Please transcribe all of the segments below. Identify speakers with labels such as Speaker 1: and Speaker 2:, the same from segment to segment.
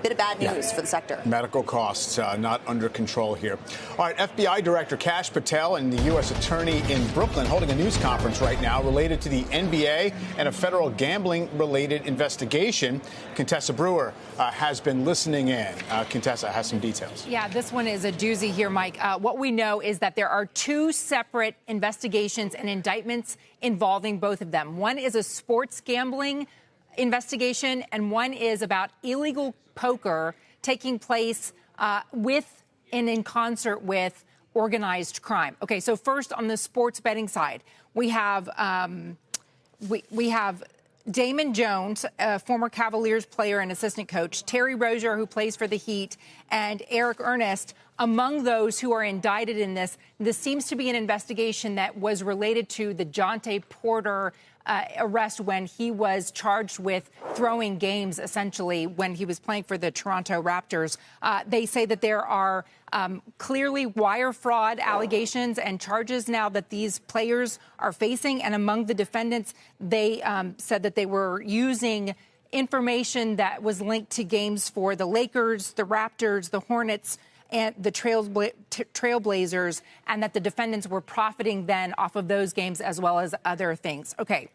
Speaker 1: bit of bad news for the sector.
Speaker 2: Medical costs not under control here. All right, FBI Director Kash Patel and the U.S. Attorney in Brooklyn holding a news conference right now related to the NBA and a federal gambling-related investigation. Contessa Brewer has been listening in. Contessa has some details.
Speaker 3: Yeah, this one is a doozy here, Mike. What we know is that there are two separate investigations and indictments involving both of them. One is a sports gambling investigation, and one is about illegal poker taking place with and in concert with organized crime. Okay, so first on the sports betting side, we have Damon Jones, a former Cavaliers player and assistant coach, Terry Rozier, who plays for the Heat, and Eric Ernest, among those who are indicted in this. This seems to be an investigation that was related to the Jontay Porter arrest when he was charged with throwing games, essentially, when he was playing for the Toronto Raptors. They say that there are clearly wire fraud allegations and charges now that these players are facing. And among the defendants, they said that they were using information that was linked to games for the Lakers, the Raptors, the Hornets, and the Trailblazers, and that the defendants were profiting then off of those games as well as other things. Okay.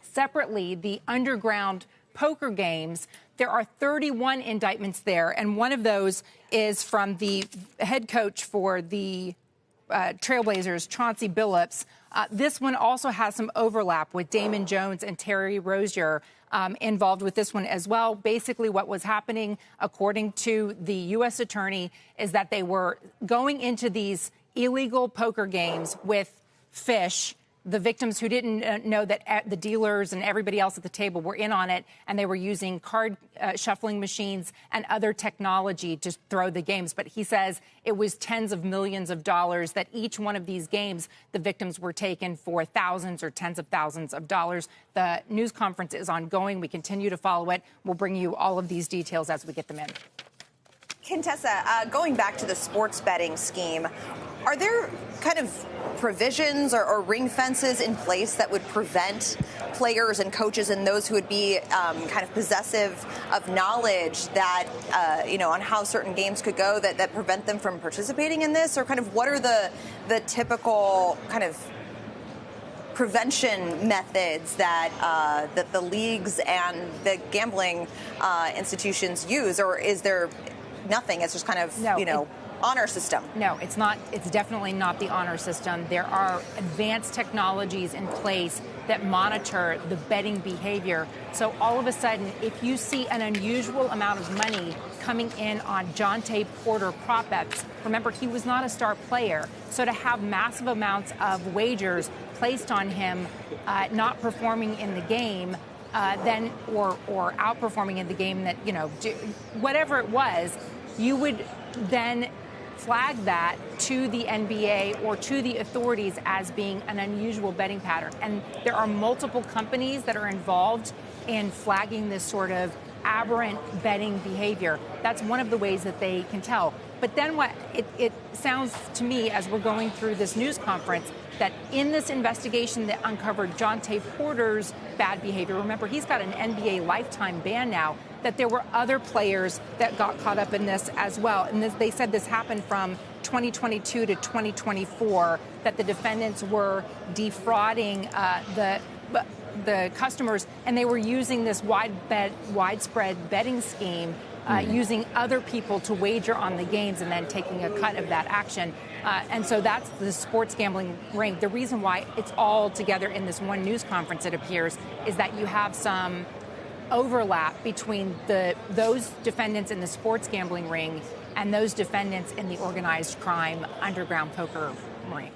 Speaker 3: Separately, the underground poker games, there are 31 indictments there, and one of those is from the head coach for the Trailblazers, Chauncey Billups. This one also has some overlap with Damon Jones and Terry Rozier involved with this one as well. Basically, what was happening, according to the U.S. attorney, is that they were going into these illegal poker games with fish, the victims who didn't know that the dealers and everybody else at the table were in on it, and they were using card shuffling machines and other technology to throw the games. But he says it was tens of millions of dollars that each one of these games, the victims were taken for thousands or tens of thousands of dollars. The news conference is ongoing. We continue to follow it. We'll bring you all of these details as we get them in.
Speaker 1: Contessa, going back to the sports betting scheme, are there kind of provisions or ring fences in place that would prevent players and coaches and those who would be kind of possessive of knowledge that, on how certain games could go that prevent them from participating in this? Or kind of what are the typical kind of prevention methods that the leagues and the gambling institutions use? Or is there nothing? It's just kind of, honor system.
Speaker 3: No, it's not. It's definitely not the honor system. There are advanced technologies in place that monitor the betting behavior. So all of a sudden, if you see an unusual amount of money coming in on Jontay Porter prop bets, remember, he was not a star player. So to have massive amounts of wagers placed on him, not performing in the game, then or outperforming in the game, that whatever it was, you would then flag that to the NBA or to the authorities as being an unusual betting pattern. And there are multiple companies that are involved in flagging this sort of aberrant betting behavior. That's one of the ways that they can tell. But then what it sounds to me, as we're going through this news conference, that in this investigation that uncovered Jontay Porter's bad behavior, remember, he's got an NBA lifetime ban now, that there were other players that got caught up in this as well. And they said this happened from 2022 to 2024, that the defendants were defrauding the customers, and they were using this widespread betting scheme, using other people to wager on the games and then taking a cut of that action. And so that's the sports gambling ring. The reason why it's all together in this one news conference, it appears, is that you have some overlap between those defendants in the sports gambling ring and those defendants in the organized crime underground poker ring.